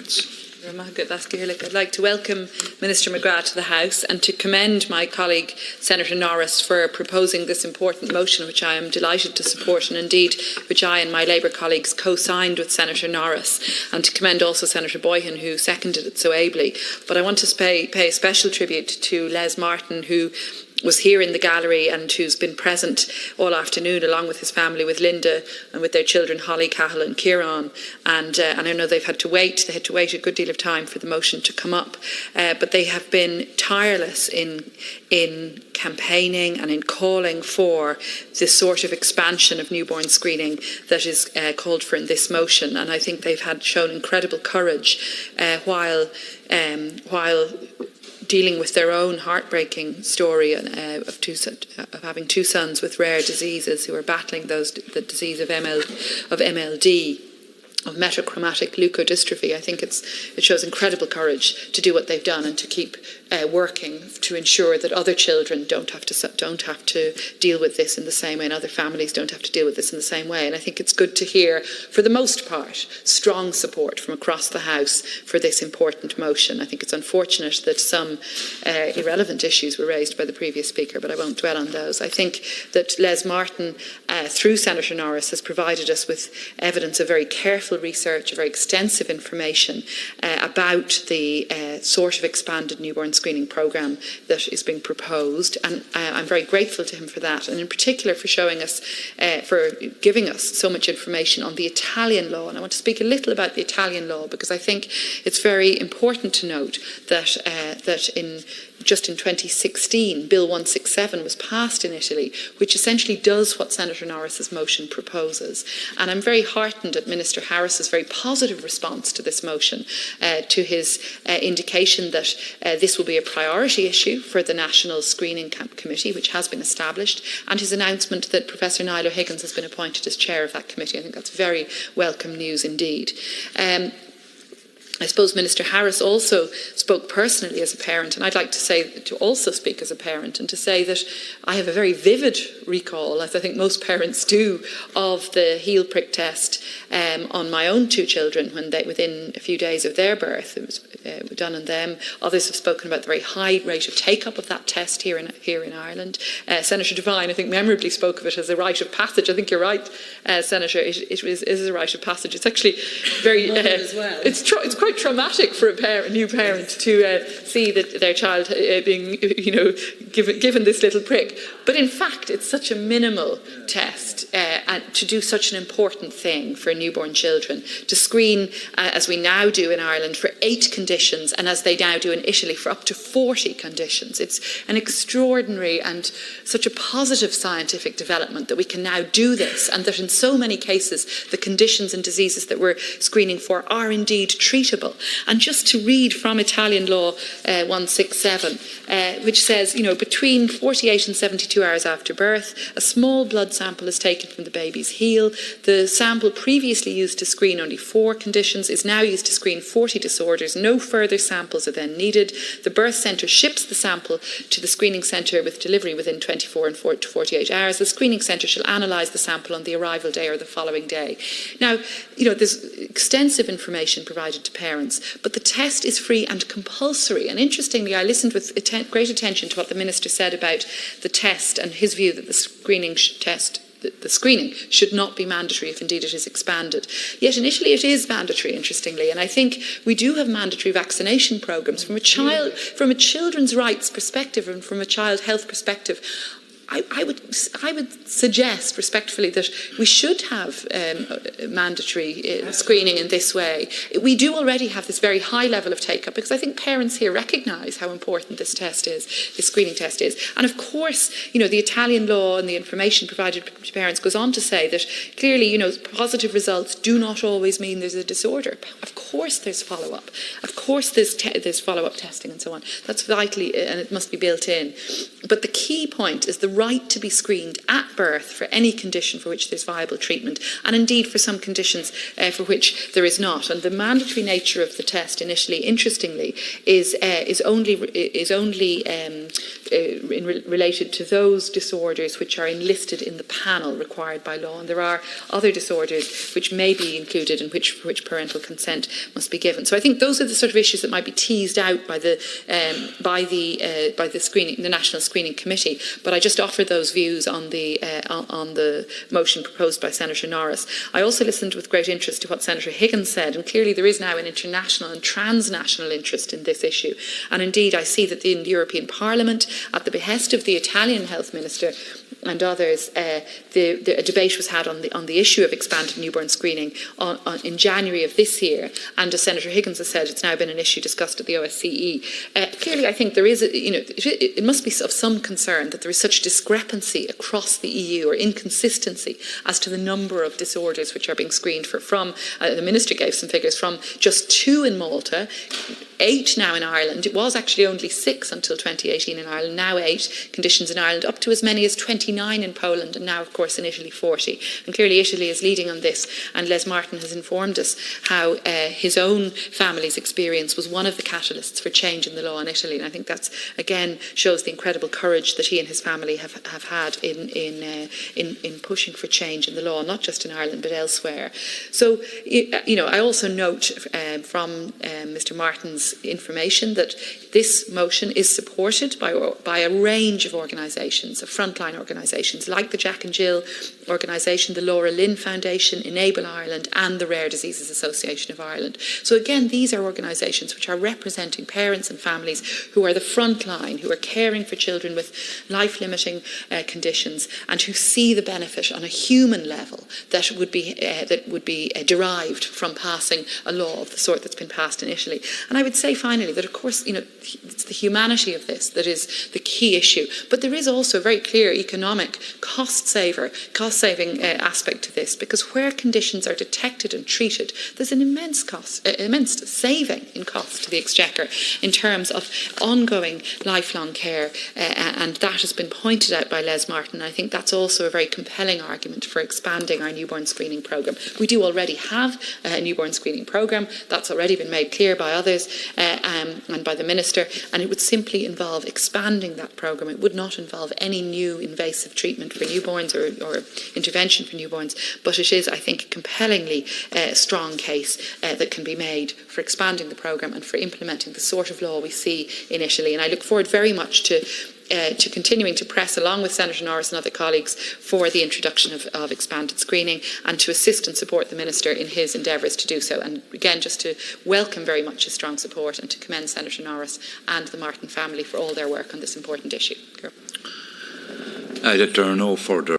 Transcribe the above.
minutes. I'd like to welcome Minister McGrath to the House and to commend my colleague Senator Norris for proposing this important motion, which I am delighted to support, and indeed which I and my Labour colleagues co-signed with Senator Norris, and to commend also Senator Boyhan, who seconded it so ably. But I want to pay a special tribute to Les Martin, who was here in the gallery and who's been present all afternoon along with his family, with Linda and with their children Holly, Cahill and Kieran, and I know they had to wait a good deal of time for the motion to come up, but they have been tireless in campaigning and in calling for this sort of expansion of newborn screening that is called for in this motion, and I think they've shown incredible courage while dealing with their own heartbreaking story of having two sons with rare diseases who are battling the disease of MLD, of metachromatic leukodystrophy. I think it shows incredible courage to do what they've done and to keep working to ensure that other children don't have to deal with this in the same way, and other families don't have to deal with this in the same way. And I think it's good to hear, for the most part, strong support from across the House for this important motion. I think it's unfortunate that some irrelevant issues were raised by the previous speaker, but I won't dwell on those. I think that Les Martin, through Senator Norris, has provided us with evidence of very careful research, very extensive information about the sort of expanded newborn screening programme that is being proposed, and I'm very grateful to him for that, and in particular for giving us so much information on the Italian law. And I want to speak a little about the Italian law, because I think it's very important to note that just in 2016, Bill 167 was passed in Italy, which essentially does what Senator Norris's motion proposes. And I'm very heartened at Minister Harris's very positive response to this motion, to his indication that this will be a priority issue for the National Screening Committee, which has been established, and his announcement that Professor Niall O'Higgins has been appointed as chair of that committee. I think that's very welcome news indeed. I suppose Minister Harris also spoke personally as a parent, and I'd like to also speak as a parent and to say that I have a very vivid recall, as I think most parents do, of the heel prick test on my own two children within a few days of their birth. It was done on them. Others have spoken about the very high rate of take-up of that test here in Ireland. Senator Devine, I think, memorably spoke of it as a rite of passage. I think you're right, Senator. It is a rite of passage. It's actually very. As well. It's quite traumatic for a new parent to see that their child being, given this little prick. But in fact, it's such a minimal test and to do such an important thing for newborn children, to screen, as we now do in Ireland, for 8 conditions, and as they now do in Italy, for up to 40 conditions. It's an extraordinary and such a positive scientific development that we can now do this, and that in so many cases the conditions and diseases that we're screening for are indeed treatable. And just to read from Italian law 167, which says, between 48 and 72 hours after birth, a small blood sample is taken from the baby's heel. The sample previously used to screen only 4 conditions is now used to screen 40 disorders. No further samples are then needed. The birth centre ships the sample to the screening centre with delivery within 24 to 48 hours. The screening centre shall analyse the sample on the arrival day or the following day. Now, there's extensive information provided to parents, but the test is free and compulsory. And interestingly, I listened with great attention to what the Minister said about the test and his view that the screening should not be mandatory if indeed it is expanded. Yet in Italy it is mandatory, interestingly, and I think we do have mandatory vaccination programmes from a children's rights perspective and from a child health perspective. I would suggest respectfully that we should have mandatory screening in this way. We do already have this very high level of take-up, because I think parents here recognise how important this screening test is. And of course, the Italian law and the information provided to parents goes on to say that clearly, positive results do not always mean there's a disorder. Of course there's follow-up. Of course there's follow-up testing and so on. That's vitally, and it must be built in. But the key point is the right to be screened at birth for any condition for which there's viable treatment, and indeed for some conditions for which there is not. And the mandatory nature of the test initially, interestingly, is only related to those disorders which are enlisted in the panel required by law, and there are other disorders which may be included and which parental consent must be given. So I think those are the sort of issues that might be teased out by the National Screening Committee. But I just offer those views on the motion proposed by Senator Norris. I also listened with great interest to what Senator Higgins said, and clearly there is now an international and transnational interest in this issue. And indeed, I see that in the European Parliament, at the behest of the Italian Health Minister and others, a debate was had on the issue of expanded newborn screening in January of this year. And as Senator Higgins has said, it's now been an issue discussed at the OSCE. Clearly, I think there is, it must be of some concern that there is such discrepancy across the EU, or inconsistency as to the number of disorders which are being screened for. The Minister gave some figures from just 2 in Malta, 8 now in Ireland. It was actually only 6 until 2018 in Ireland, now 8 conditions in Ireland, up to as many as 29 in Poland, and now, of course, in Italy 40. And clearly Italy is leading on this, and Les Martin has informed us how his own family's experience was one of the catalysts for change in the law in Italy. And I think that's, again, shows the incredible courage that he and his family have had in pushing for change in the law, not just in Ireland but elsewhere. So, I also note from Mr. Martin's information that this motion is supported by a range of organisations, of frontline organisations like the Jack and Jill organisation, the Laura Lynn Foundation, Enable Ireland and the Rare Diseases Association of Ireland. So again, these are organisations which are representing parents and families who are the front line, who are caring for children with life-limiting conditions, and who see the benefit on a human level that would be derived from passing a law of the sort that's been passed in Italy. And I would say finally that, of course, it's the humanity of this that is the key issue. But there is also a very clear economic cost-saving aspect to this, because where conditions are detected and treated, there's an immense saving in cost to the exchequer in terms of ongoing lifelong care, and that has been pointed out by Les Martin. I think that's also a very compelling argument for expanding our newborn screening programme. We do already have a newborn screening programme. That's already been made clear by others and by the Minister, and it would simply involve expanding that programme. It would not involve any new invasive treatment for newborns or intervention for newborns, but it is, I think, a compellingly strong case that can be made for expanding the programme and for implementing the sort of law we see in Italy. And I look forward very much to continuing to press, along with Senator Norris and other colleagues, for the introduction of expanded screening, and to assist and support the Minister in his endeavours to do so. And again, just to welcome very much his strong support and to commend Senator Norris and the Martin family for all their work on this important issue. There are no further